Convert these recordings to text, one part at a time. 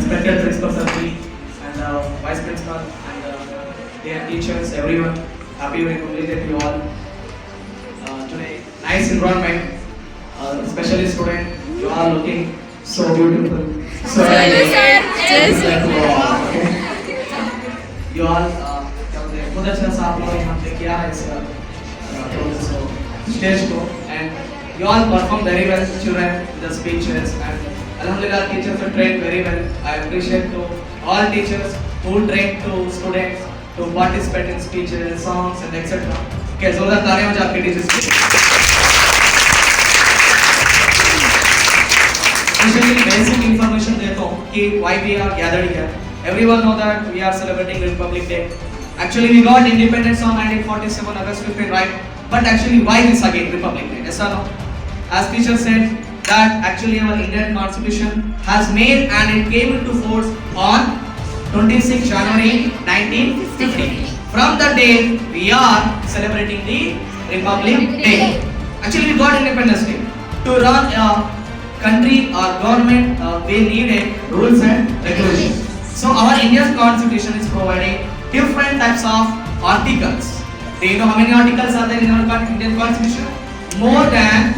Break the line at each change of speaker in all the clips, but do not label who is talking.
respected principal sir and vice principal and their teachers, everyone. Happy we completed you all. Today, nice environment, especially student. You are looking so beautiful. So you all खुद अच्छा साफ लोग यहाँ पे किया है इसका stage को and you all perform very well, children, the speeches and alhamdulillah teachers are trained very well. I appreciate to all teachers who train to students to participate in speeches, songs and etc. Okay, जोरदार तालियां हो जाए आपके teachers की. Especially basic information देता हूँ कि why we are gathered here. Everyone know that we are celebrating Republic Day. Actually, we got independence on 1947 August 15, right? But actually, why this again Republic Day? Yes or no? As teacher said that actually our Indian Constitution has made and it came into force on 26 January 1950. From that day, we are celebrating the Republic Day. Actually, we got Independence Day. To run a country or government, we needed rules and regulations. So our Indian Constitution is providing different types of articles. Do you know how many articles are there in our Indian Constitution? More than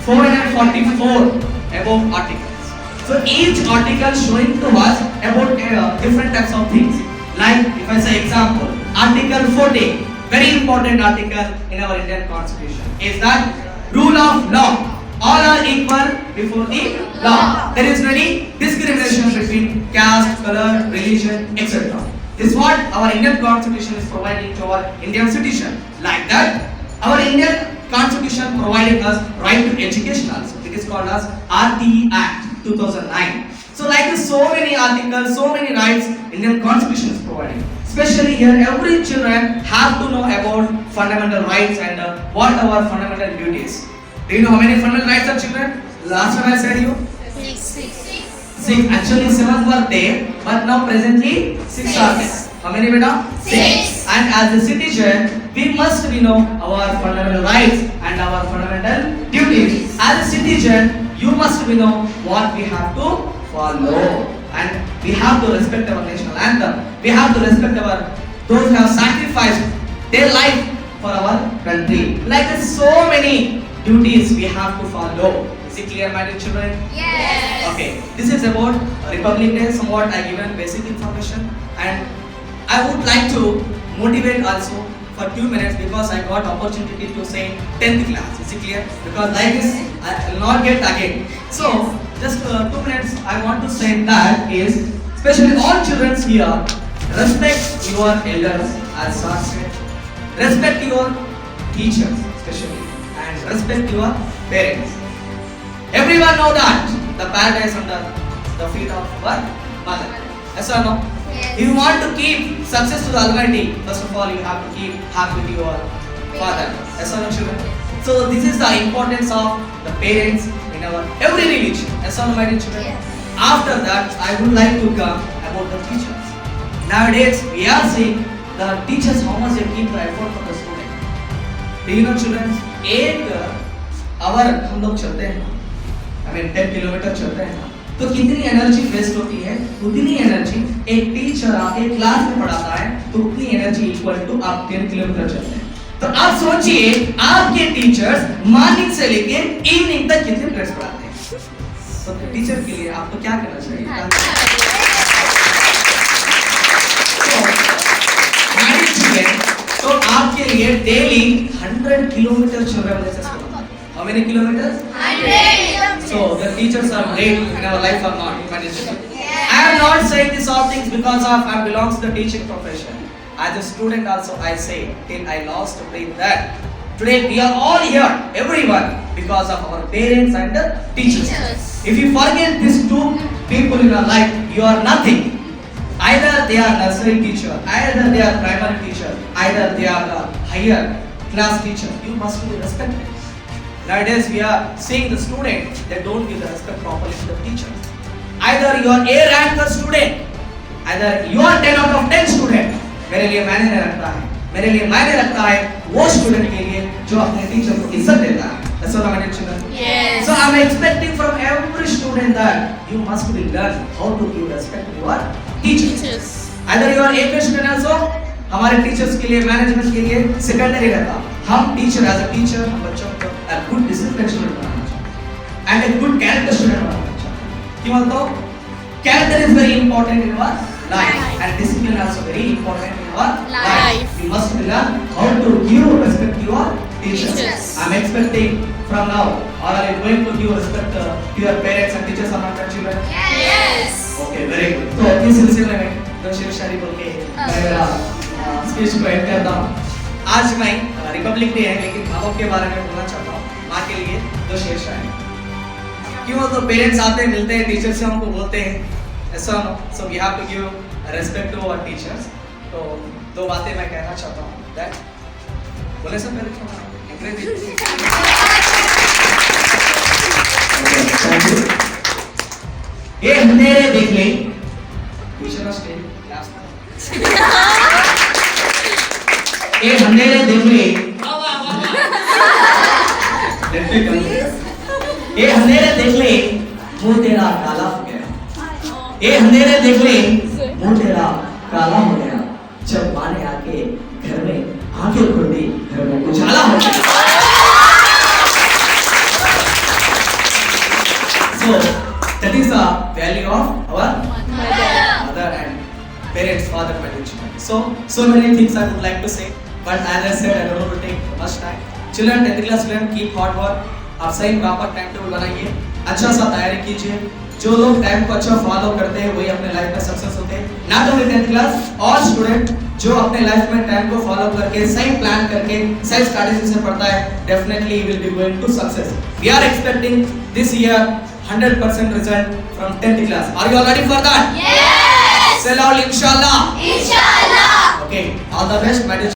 444 above articles. So each article showing to us about different types of things. Like if I say example, Article 14, very important article in our Indian Constitution, is that rule of law. All are equal before the law. There is no any discrimination between caste, color, religion, etc. This is what our Indian Constitution is providing to our Indian citizen. Like that, our Indian Constitution providing us right to education also. It is called as RTE Act 2009. So like this, so many articles, so many rights Indian Constitution is providing. Especially here, every children have to know about fundamental rights and what our fundamental duties. Do you know how many fundamental rights are children? Last time I said you? Six. Actually 7 were there, but now presently 6 are there. How many beta? 6. And as a citizen, we must know our fundamental rights and our fundamental duties. As a citizen, you must know what we have to follow. And we have to respect our national anthem. We have to respect those who have sacrificed their life for our country. Like so many duties we have to follow. Is it clear, my dear children?
Yes.
Okay. This is about Republic Day. Somewhat I given basic information, and I would like to motivate also for 2 minutes because I got opportunity to say 10th class. Is it clear? Because like this I will not get again. So just 2 minutes I want to say that is, especially all children here, respect your elders as sir said. Respect your teachers especially. Respect your parents. Everyone know that the paradise under the feet of our mother. Yes or no?
Yes.
If you want to keep success to the Almighty, first of all you have to keep happy with your father. Yes or no, children? So this is the importance of the parents in our every religion. Yes or no, my dear children?
Yes.
After that, I would like to come about the teachers. Nowadays, we are seeing the teachers how much they keep the effort for the student. Do you know, children? 1 our हम लोग चलते हैं, I mean 10 kilometre चलते हैं, तो कितनी energy waste होती है? उतनी एनर्जी एक टीचर आके क्लास में पढ़ाता है, तो उतनी एनर्जी इक्वल टू आप 10 किलोमीटर चलते हैं. तो आप सोचिए आपके टीचर्स मॉर्निंग से लेके इवनिंग तक कितने मिनट्स पढ़ाते हैं. तो टीचर के लिए आपको क्या करना चाहिए? तो आपके लिए डेली 100 किलोमीटर चल रहा है. How many kilometers?
100.
So the teachers are great in our life or not? I am not saying these all things because of I belong to the teaching profession. As a student also I say till I lost breath that today we are all here, everyone, because of our parents and the teachers. If you forget these two people in your life, you are nothing. Either they are nursery teacher, either they are primary teacher, either they are the higher class teacher. You must be respected. Nowadays we are seeing the students, they don't give the respect properly to the teachers. Either you are A rank student, either you are 10 out of 10 student. मेरे लिए मायने नहीं रखता है, मेरे लिए मायने रखता है वो स्टूडेंट के लिए जो अपने टीचर को इज्जत देता है. That's what I'm teaching.
Yes.
So I'm expecting from every student that you must be learn how to give respect to your teachers.
Teachers.
Either you are A student also, हमारे teachers के लिए management के लिए secondary रहता. हम teacher as a teacher हम बच्चों को a good discipline student बनाना चाहिए and a good character student बनाना चाहिए. क्यों बोलते character is very important in our life and discipline also very important in our life. You must learn how to give respect to your teachers.
Teachers.
I'm expecting from now, or are you going to give respect to your parents and teachers among your children?
Yes.
Okay, very good. तो इस सिलसिले में दो शेर शायरी बोल के मैं मेरा स्पीच को एंड करता हूँ. आज मैं रिपब्लिक डे है लेकिन माँ बाप के बारे में बोलना चाहता हूँ. माँ के लिए दो शेर शायरी. क्यों तो पेरेंट्स आते हैं मिलते हैं टीचर से हमको बोलते हैं ऐसा no so we have to give respect to our teachers. तो दो बातें मैं कहना चाहता हूँ. दैट बोले सब पहले ये अंधेरे देख ले टीचर स्टे क्लास में ये अंधेरे देख ले ये अंधेरे देख ले मुंह तेरा काला हो गया. ये अंधेरे देख ले मुंह तेरा काला हो गया. जब माँ ने आके घर में आंखें खोल दी घर में उजाला हो गया. So that is the value of our mother and parents, father, mother, children. So many things I would like to say, but as I said, I don't want to take much time. Children, 10th class student, keep hard work. आप सही proper time table बनाइए, अच्छा सा तैयारी कीजिए. जो लोग time को अच्छा फॉलो करते हैं वही अपने लाइफ में सक्सेस होते हैं. Not only 10th class, all student जो अपने लाइफ में टाइम को फॉलो करके सही प्लान करके सही स्ट्रेटजी से पढ़ता है, definitely he will be going to success. We are expecting this year 100% result from 10th class. Are you all ready for that?
Yes.
Say loud, inshallah.
Inshallah.
Okay, all the best, my dear